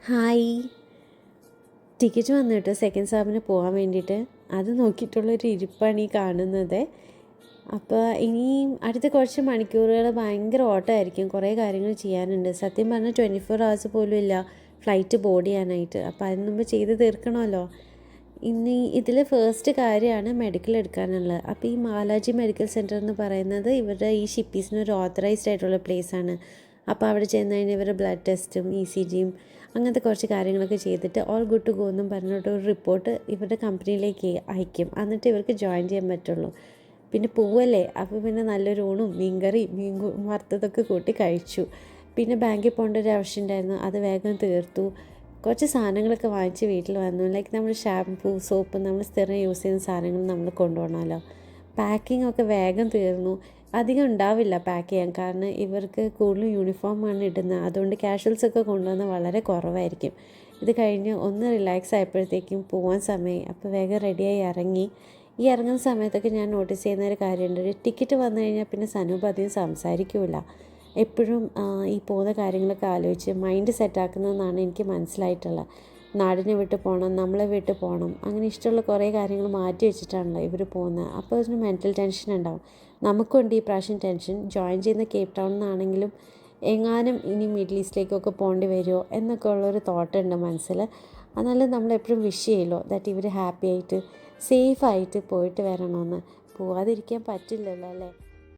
Hi. Ticket വന്നു കേട്ടോ second സാബിന് പോകാൻ വേണ്ടിയിട്ട്. അത് നോക്കിയിട്ടുള്ളൊരു ഇരിപ്പാണ് ഈ കാണുന്നത്. അപ്പോൾ ഇനിയും അടുത്ത കുറച്ച് മണിക്കൂറുകൾ ഭയങ്കര ഓട്ടമായിരിക്കും. കുറേ കാര്യങ്ങൾ ചെയ്യാനുണ്ട്. സത്യം പറഞ്ഞാൽ 24 hours പോലും ഇല്ല ഫ്ലൈറ്റ് ബോർഡ് ചെയ്യാനായിട്ട്. അപ്പോൾ അതിന് മുമ്പ് ചെയ്ത് തീർക്കണമല്ലോ. ഇനി ഇതിൽ ഫസ്റ്റ് കാര്യമാണ് മെഡിക്കൽ എടുക്കാനുള്ളത്. അപ്പോൾ ഈ മാലാജി മെഡിക്കൽ സെൻറ്റർ എന്ന് പറയുന്നത് ഇവരുടെ ഈ ഷിപ്പീസിന് ഒരു ഓത്തറൈസ്ഡ് ആയിട്ടുള്ള പ്ലേസാണ്. അപ്പോൾ അവിടെ ചെന്ന് കഴിഞ്ഞാൽ ഇവരുടെ ബ്ലഡ് ടെസ്റ്റും ECGയും അങ്ങനത്തെ കുറച്ച് കാര്യങ്ങളൊക്കെ ചെയ്തിട്ട് ഓൾ ഗുഡ് ടു ഗോ എന്നും പറഞ്ഞിട്ട് ഒരു റിപ്പോർട്ട് ഇവരുടെ കമ്പനിയിലേക്ക് അയക്കും. എന്നിട്ട് ഇവർക്ക് ജോയിൻ ചെയ്യാൻ പറ്റുള്ളൂ. പിന്നെ പോവല്ലേ, അപ്പോൾ പിന്നെ നല്ലൊരു ഊണും മീൻകറി വറുത്തതൊക്കെ കൂട്ടി കഴിച്ചു. പിന്നെ ബാങ്കിൽ പോകേണ്ട ഒരു ആവശ്യം ഉണ്ടായിരുന്നു, അത് വേഗം തീർത്തു. കുറച്ച് സാധനങ്ങളൊക്കെ വാങ്ങിച്ച് വീട്ടിൽ വന്നു. ലൈക്ക് നമ്മൾ ഷാംപൂ, സോപ്പ്, നമ്മൾ സ്ഥിരം യൂസ് ചെയ്യുന്ന സാധനങ്ങൾ നമ്മൾ കൊണ്ടുപോകണമല്ലോ. പാക്കിംഗ് ഒക്കെ വേഗം തീർന്നു. അധികം ഉണ്ടാവില്ല പാക്ക് ചെയ്യാൻ, കാരണം ഇവർക്ക് കൂടുതലും യൂണിഫോമാണ് ഇടുന്നത്. അതുകൊണ്ട് കാഷ്വൽസൊക്കെ കൊണ്ടുവന്നാൽ വളരെ കുറവായിരിക്കും. ഇത് കഴിഞ്ഞ് ഒന്ന് റിലാക്സ് ആയപ്പോഴത്തേക്കും പോകാൻ സമയമായി. അപ്പോൾ വേഗം റെഡിയായി ഇറങ്ങി. ഈ ഇറങ്ങുന്ന സമയത്തൊക്കെ ഞാൻ നോട്ടീസ് ചെയ്യുന്ന ഒരു കാര്യമുണ്ട്. ഒരു ടിക്കറ്റ് വന്നു കഴിഞ്ഞാൽ പിന്നെ സനൂപ് അധികം സംസാരിക്കില്ല. എപ്പോഴും ഈ പോകുന്ന കാര്യങ്ങളൊക്കെ ആലോചിച്ച് മൈൻഡ് സെറ്റാക്കുന്നതെന്നാണ് എനിക്ക് മനസ്സിലായിട്ടുള്ളത്. നാടിനെ വിട്ട് പോകണം, നമ്മളെ വിട്ട് പോകണം, അങ്ങനെ ഇഷ്ടമുള്ള കുറേ കാര്യങ്ങൾ മാറ്റി വെച്ചിട്ടാണല്ലോ ഇവർ പോകുന്നത്. അപ്പോൾ അതിന് മെൻറ്റൽ ടെൻഷൻ ഉണ്ടാവും. നമുക്കുണ്ട് ഈ പ്രാവശ്യം ടെൻഷൻ. ജോയിൻ ചെയ്യുന്ന കേപ്പ് ടൗണിൽ നിന്നാണെങ്കിലും എങ്ങാനും ഇനി മിഡിൽ ഈസ്റ്റിലേക്കൊക്കെ പോകേണ്ടി വരുമോ എന്നൊക്കെ ഉള്ളൊരു തോട്ടുണ്ട് മനസ്സിൽ. എന്നാലും നമ്മളെപ്പോഴും വിഷ് ചെയ്യുമല്ലോ ദാറ്റ് ഇവർ ഹാപ്പി ആയിട്ട് സേഫായിട്ട് പോയിട്ട് വരണമെന്ന്. പോവാതിരിക്കാൻ പറ്റില്ലല്ലോ അല്ലേ.